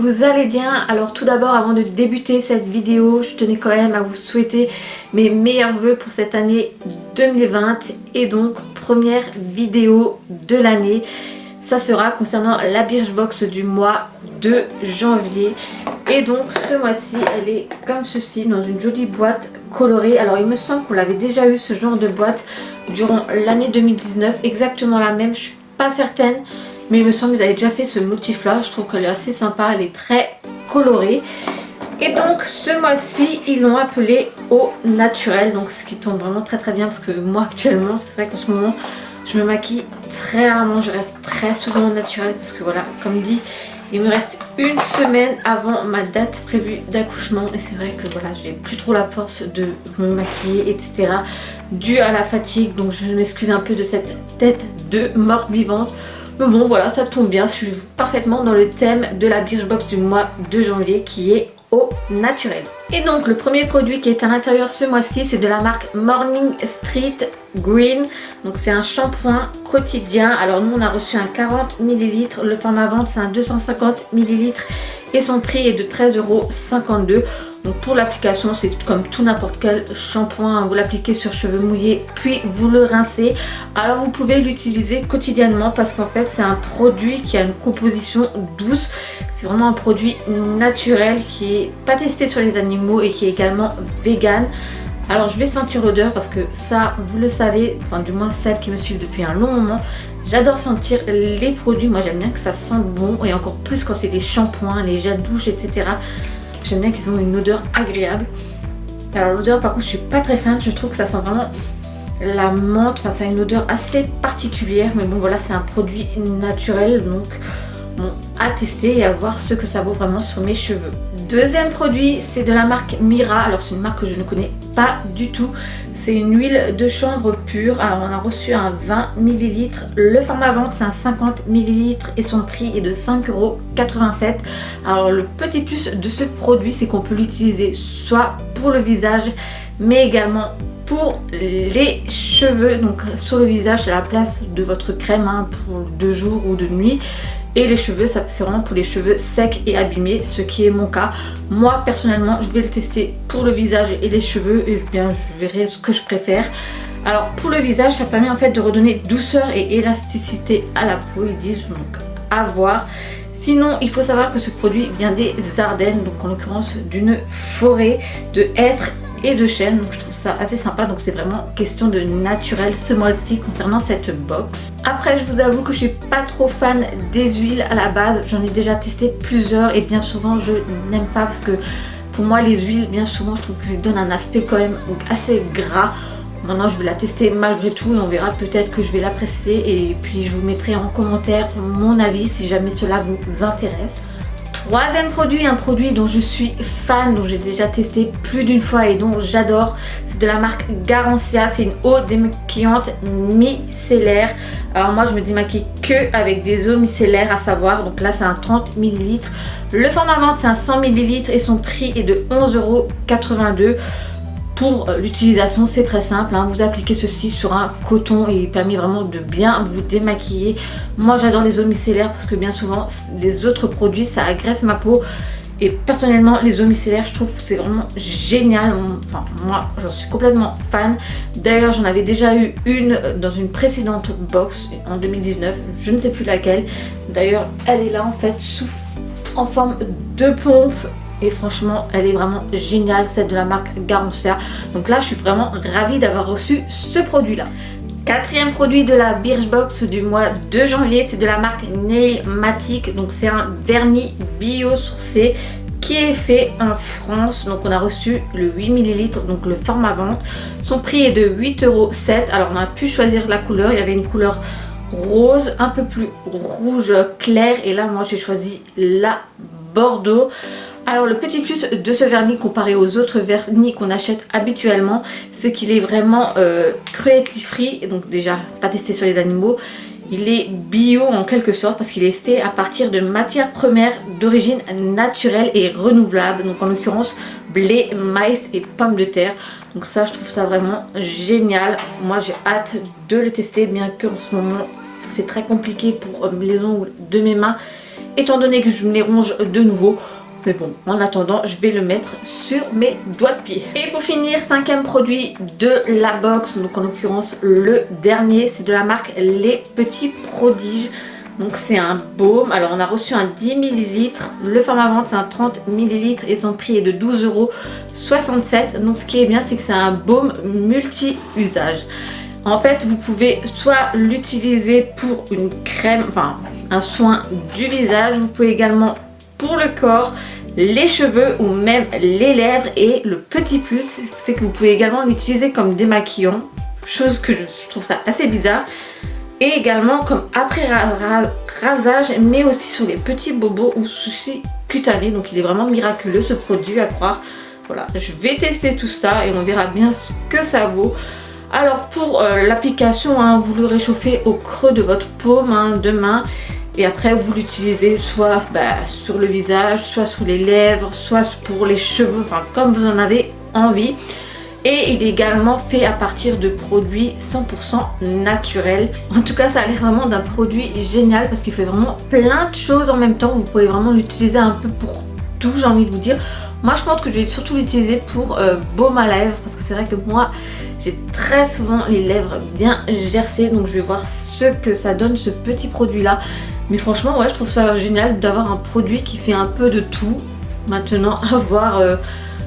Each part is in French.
vous allez bien. Alors tout d'abord, avant de débuter cette vidéo, je tenais quand même à vous souhaiter mes meilleurs vœux pour cette année 2020 et donc première vidéo de l'année. Ça sera concernant la Birchbox du mois de janvier. Et donc ce mois-ci, elle est comme ceci, dans une jolie boîte colorée. Alors il me semble qu'on l'avait déjà eu ce genre de boîte durant l'année 2019, exactement la même, je suis pas certaine. Mais il me semble qu'ils avaient déjà fait ce motif là, je trouve qu'elle est assez sympa, elle est très colorée. Et donc ce mois-ci ils l'ont appelé au naturel, donc ce qui tombe vraiment très bien parce que moi actuellement c'est vrai qu'en ce moment je me maquille très rarement, je reste très souvent au naturel parce que voilà, comme dit, il me reste une semaine avant ma date prévue d'accouchement et c'est vrai que voilà, j'ai plus trop la force de me maquiller etc. dû à la fatigue, donc je m'excuse un peu de cette tête de morte vivante. Mais bon voilà, ça tombe bien, je suis parfaitement dans le thème de la Birchbox du mois de janvier qui est au naturel. Et donc le premier produit qui est à l'intérieur ce mois-ci, c'est de la marque Morning Street Green. Donc c'est un shampoing quotidien. Alors nous on a reçu un 40 ml, le format vente c'est un 250 ml et son prix est de 13,52 €. Donc pour l'application c'est comme tout n'importe quel shampoing, vous l'appliquez sur cheveux mouillés puis vous le rincez. Alors vous pouvez l'utiliser quotidiennement parce qu'en fait c'est un produit qui a une composition douce. C'est vraiment un produit naturel qui est pas testé sur les animaux et qui est également vegan. Alors je vais sentir l'odeur parce que ça vous le savez, enfin du moins celles qui me suivent depuis un long moment, j'adore sentir les produits. Moi j'aime bien que ça sente bon et encore plus quand c'est des shampoings, les gels douche etc. J'aime bien qu'ils ont une odeur agréable. Alors l'odeur par contre je suis pas très fan, je trouve que ça sent vraiment la menthe, enfin ça a une odeur assez particulière mais bon voilà, c'est un produit naturel donc bon, à tester et à voir ce que ça vaut vraiment sur mes cheveux. Deuxième produit, c'est de la marque Mira. Alors c'est une marque que je ne connais pas du tout. C'est une huile de chanvre pure. Alors on a reçu un 20 ml. Le format vente c'est un 50 ml et son prix est de 5,87 €. Alors le petit plus de ce produit, c'est qu'on peut l'utiliser soit pour le visage mais également pour les cheveux. Donc sur le visage à la place de votre crème hein, pour de jour ou de nuit. Et les cheveux, ça c'est vraiment pour les cheveux secs et abîmés, ce qui est mon cas. Moi personnellement, je vais le tester pour le visage et les cheveux et bien je verrai ce que je préfère. Alors pour le visage, ça permet en fait de redonner douceur et élasticité à la peau, ils disent, donc à voir. Sinon, il faut savoir que ce produit vient des Ardennes, donc en l'occurrence d'une forêt de hêtres et de chênes, donc je trouve ça assez sympa. Donc c'est vraiment question de naturel ce mois-ci concernant cette box. Après je vous avoue que je suis pas trop fan des huiles à la base, j'en ai déjà testé plusieurs et bien souvent je n'aime pas parce que pour moi les huiles bien souvent je trouve que ça donne un aspect quand même assez gras. Maintenant je vais la tester malgré tout et on verra, peut-être que je vais l'apprécier et puis je vous mettrai en commentaire mon avis si jamais cela vous intéresse. Troisième produit, un produit dont je suis fan, dont j'ai déjà testé plus d'une fois et dont j'adore, c'est de la marque Garancia. C'est une eau démaquillante micellaire. Alors moi je me démaquille que avec des eaux micellaires à savoir, donc là c'est un 30 ml. Le format vente c'est un 100 ml et son prix est de 11,82 €. Pour l'utilisation c'est très simple hein. Vous appliquez ceci sur un coton et il permet vraiment de bien vous démaquiller. Moi j'adore les eaux micellaires parce que bien souvent les autres produits ça agresse ma peau et personnellement les eaux micellaires je trouve que c'est vraiment génial. Enfin moi j'en suis complètement fan. D'ailleurs j'en avais déjà eu une dans une précédente box en 2019, je ne sais plus laquelle. D'ailleurs elle est là en fait en forme de pompe. Et franchement, elle est vraiment géniale, celle de la marque Garancia. Donc là, je suis vraiment ravie d'avoir reçu ce produit-là. Quatrième produit de la Birchbox du mois de janvier, c'est de la marque Nailmatic. Donc c'est un vernis biosourcé qui est fait en France. Donc on a reçu le 8 ml, donc le format vente. Son prix est de 8,07 €. Alors on a pu choisir la couleur, il y avait une couleur rose, un peu plus rouge clair. Et là, moi j'ai choisi la Bordeaux. Alors le petit plus de ce vernis comparé aux autres vernis qu'on achète habituellement, c'est qu'il est vraiment cruelty free, et donc déjà pas testé sur les animaux. Il est bio en quelque sorte parce qu'il est fait à partir de matières premières d'origine naturelle et renouvelable. Donc en l'occurrence blé, maïs et pommes de terre. Donc ça je trouve ça vraiment génial. Moi j'ai hâte de le tester bien que en ce moment c'est très compliqué pour les ongles de mes mains. étant donné que je me les ronge de nouveau. Mais bon, en attendant, je vais le mettre sur mes doigts de pied. Et pour finir, 5e produit de la box, donc en l'occurrence le dernier, c'est de la marque Les Petits Prodiges. Donc c'est un baume. Alors on a reçu un 10 ml. Le format vente c'est un 30 ml et son prix est de 12,67 €. Donc ce qui est bien, c'est que c'est un baume multi-usage. En fait, vous pouvez soit l'utiliser pour une crème, enfin un soin du visage. Vous pouvez également pour le corps, les cheveux ou même les lèvres. Et le petit plus, c'est que vous pouvez également l'utiliser comme démaquillant, chose que je trouve ça assez bizarre. Et également comme après rasage, mais aussi sur les petits bobos ou soucis cutanés. Donc il est vraiment miraculeux ce produit, à croire. Voilà, je vais tester tout ça et on verra bien ce que ça vaut. Alors pour l'application, vous le réchauffez au creux de votre paume de main. Et après vous l'utilisez soit sur le visage, soit sur les lèvres, soit pour les cheveux, enfin comme vous en avez envie. Et il est également fait à partir de produits 100% naturels. En tout cas, ça a l'air vraiment d'un produit génial parce qu'il fait vraiment plein de choses en même temps. Vous pouvez vraiment l'utiliser un peu pour tout, j'ai envie de vous dire. Moi, je pense que je vais surtout l'utiliser pour baume à lèvres parce que c'est vrai que moi, j'ai très souvent les lèvres bien gercées. Donc, je vais voir ce que ça donne, ce petit produit-là. Mais franchement, ouais, je trouve ça génial d'avoir un produit qui fait un peu de tout. Maintenant, à voir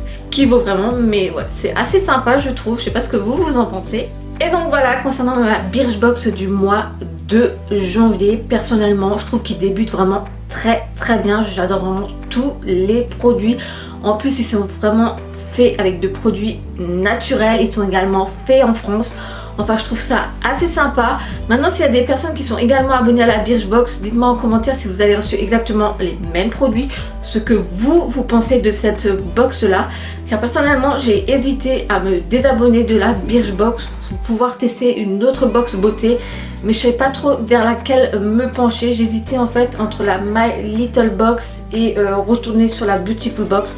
ce qui vaut vraiment, mais ouais, c'est assez sympa je trouve. Je sais pas ce que vous en pensez. Et donc voilà, concernant ma Birchbox du mois de janvier, personnellement je trouve qu'il débute vraiment très bien. J'adore vraiment tous les produits. En plus ils sont vraiment faits avec de produits naturels, ils sont également faits en France. Enfin, je trouve ça assez sympa. Maintenant, s'il y a des personnes qui sont également abonnées à la Birchbox, dites-moi en commentaire si vous avez reçu exactement les mêmes produits, ce que vous pensez de cette box-là. Car personnellement, j'ai hésité à me désabonner de la Birchbox pour pouvoir tester une autre box beauté. Mais je ne savais pas trop vers laquelle me pencher. J'hésitais en fait entre la My Little Box et retourner sur la Beautiful Box.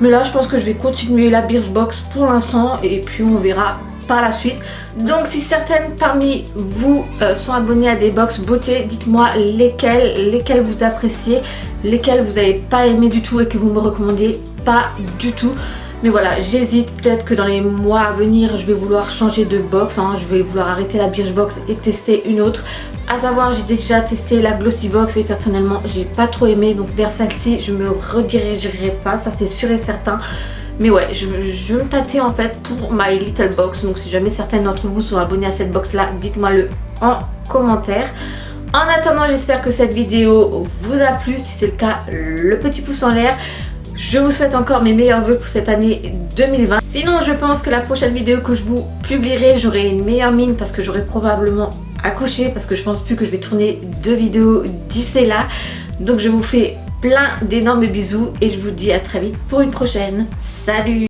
Mais là, je pense que je vais continuer la Birchbox pour l'instant et puis on verra par la suite. Donc si certaines parmi vous sont abonnées à des box beauté, dites-moi lesquelles vous appréciez, lesquelles vous n'avez pas aimé du tout et que vous me recommandez pas du tout. Mais voilà, j'hésite, peut-être que dans les mois à venir je vais vouloir changer de box, je vais vouloir arrêter la Birchbox et tester une autre. À savoir, j'ai déjà testé la Glossy Box et personnellement j'ai pas trop aimé, donc vers celle-ci je me redirigerai pas, ça c'est sûr et certain. Mais ouais, je me tâtais en fait pour My Little Box. Donc si jamais certaines d'entre vous sont abonnés à cette box là, dites-moi le en commentaire. En attendant, j'espère que cette vidéo vous a plu. Si c'est le cas, le petit pouce en l'air. Je vous souhaite encore mes meilleurs vœux pour cette année 2020. Sinon, je pense que la prochaine vidéo que je vous publierai, j'aurai une meilleure mine parce que j'aurai probablement accouché. Parce que je pense plus que je vais tourner 2 vidéos d'ici là. Donc je vous fais plein d'énormes bisous et je vous dis à très vite pour une prochaine. Salut!